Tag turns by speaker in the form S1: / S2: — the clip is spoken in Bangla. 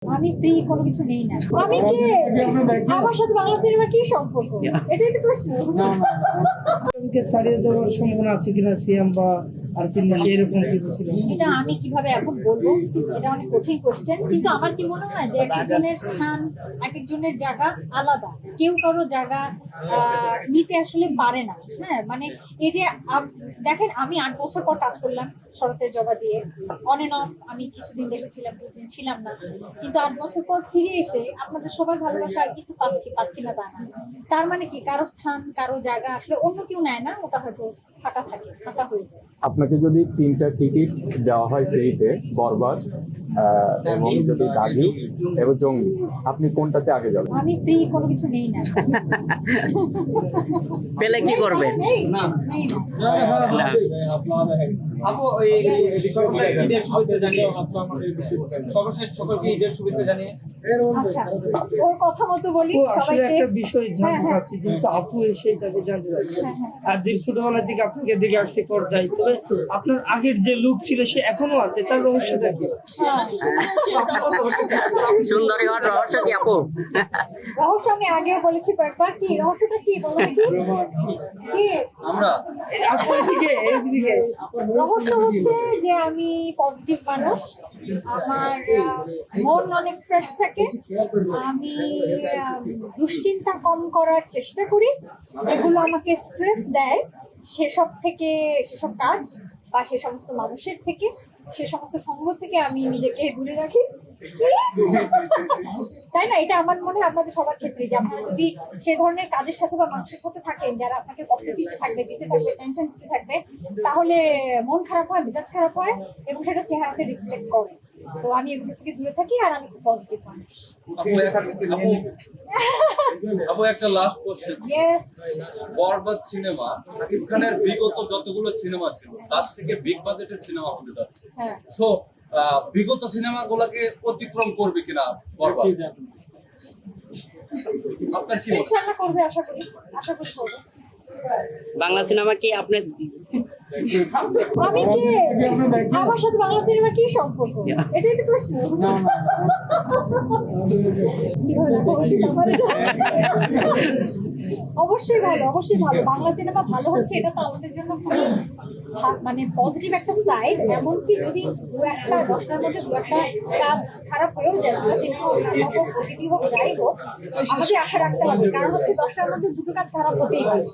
S1: আমি ফ্রি কোনো কিছু নেই না। আমি কে? আমার সাথে বাংলা সিনেমা কি সম্পর্ক? এটাই তো প্রশ্ন।
S2: কে ছাড়িয়ে যাওয়ার সম্ভাবনা আছে কিনা সিএম বা আর কি এরকম কিছু ছিল?
S1: এটা আমি কিভাবে এখন বলবো, এটা অনেক কঠিন কোশ্চেন। কিন্তু আমার কি মনে হয় যে এক একজনের স্থান, এক একজনের জায়গা আলাদা। কেউ কারো জায়গা নিতে আসলে পারে না। হ্যাঁ, মানে এই যে দেখেন, আমি 8 বছর পর কাজ করলাম শরতের জবা দিয়ে। অন এন্ড অফ আমি কিছুদিন দেশে ছিলাম, কিছুদিন ছিলাম না। কিন্তু 8 বছর পর ফিরে এসে আপনাদের সবার ভালোবাসা আর কিন্তু পাচ্ছি না তা না। তার মানে কি কারো স্থান, কারো জায়গা আসলে অন্য কেউ নেয় না, ওটা হয়তো ফাঁকা থাকে, ফাঁকা হয়ে যায়।
S3: আপনাকে যদি 3টা টিকিট দেওয়া হয় ফ্রিতে, বরবাদ এবং যদি দাগি এবং জঙ্গলি, আপনি কোনটাতে আগে যাবেন?
S1: আমি ফ্রি কোনো কিছু নেই না।
S4: পেলে কি করবেন?
S1: নেই না।
S5: আপু সর্বশেষ ঈদের শুভেচ্ছা জানিয়ে সর্বশেষ সকলকে ঈদের শুভেচ্ছা জানিয়ে
S1: আচ্ছা, ওর কথা মতো বলি
S2: আপু, আসলে
S1: সবাইকে।
S2: একটা বিষয় জানতে
S1: হ্যাঁ,
S2: চাচ্ছি, যেহেতু আপু এসে হিসাবে জানতে চাচ্ছি।
S1: হ্যাঁ, হ্যাঁ।
S2: আর দীর্ঘ ছোটবেলা থেকে আপনাকে দেখে আসছি পর্দায়, তবে আপনার আগের যে লুক ছিল সে এখনো আছে, তার রহস্যটা কি?
S1: হ্যাঁ।
S4: সুন্দরী হওয়ার রহস্য কি আপু?
S1: রহস্য আমি আগেও বলেছি কয়েকবার। কি রহস্যটা কি বলো দেখি? কি
S5: আমরা
S2: এই আপু এইদিকে
S1: রহস্য হচ্ছে যে আমি পজিটিভ মানুষ। আমার মন অনেক ফ্রেশ থাকে। আমি দুশ্চিন্তা কম করার চেষ্টা করি। এগুলো আমাকে স্ট্রেস দেয় সেসব কাজ বা সে সমস্ত মানুষের থেকে, সে সমস্ত সঙ্গ থেকে আমি নিজেকে দূরে রাখি। তাই না? এটা আমার মনে হয় আপনাদের সবার ক্ষেত্রে, যে আপনারা যদি সে ধরনের কাজের সাথে বা মানুষের সাথে থাকেন যারা আপনাকে কষ্ট দিতে থাকবে, টেনশন দিতে থাকবে, তাহলে মন খারাপ হয়, মেজাজ খারাপ হয় এবং সেটা চেহারাতে রিফ্লেক্ট করে। তো আমি এগুলো থেকে দূরে থাকি আর আমি খুব পজিটিভ মানুষ।
S6: আপু একটা লাস্ট কোশ্চেন।
S1: ইয়েস।
S6: বরবাদ সিনেমা শাকিব খানের বিগত যতগুলো সিনেমা ছিল তার থেকে বিগ বাজেটের সিনেমা হতে যাচ্ছে।
S1: হ্যাঁ।
S6: সো বিগত সিনেমাগুলোকে অতিক্রম করবে কিনা বরবাদ? আপনার কি মত?
S1: ইনশাআল্লাহ করবে, আশা করি করবে।
S4: বাংলা সিনেমা কি আপনি
S1: আমি কে? আমার সাথে বাংলা সিনেমা কি সম্পর্ক? এটাই তো প্রশ্ন। কিভাবে দেখা উচিত আমার এটা? অবশ্যই ভালো, অবশ্যই ভালো। বাংলা সিনেমা ভালো হচ্ছে, এটা তো আমাদের জন্য খুবই মানে পজিটিভ একটা সাইড। এমনকি যদি 10টার মধ্যে 2-একটা কাজ খারাপ হয়েও যায়, বাংলা সিনেমা হোক, নাটক হোক, ওটিটি হোক, যাই হোক, আমাদের আশা রাখতে হবে। কারণ হচ্ছে 10টার মধ্যে 2টো কাজ খারাপ হতেই পারে।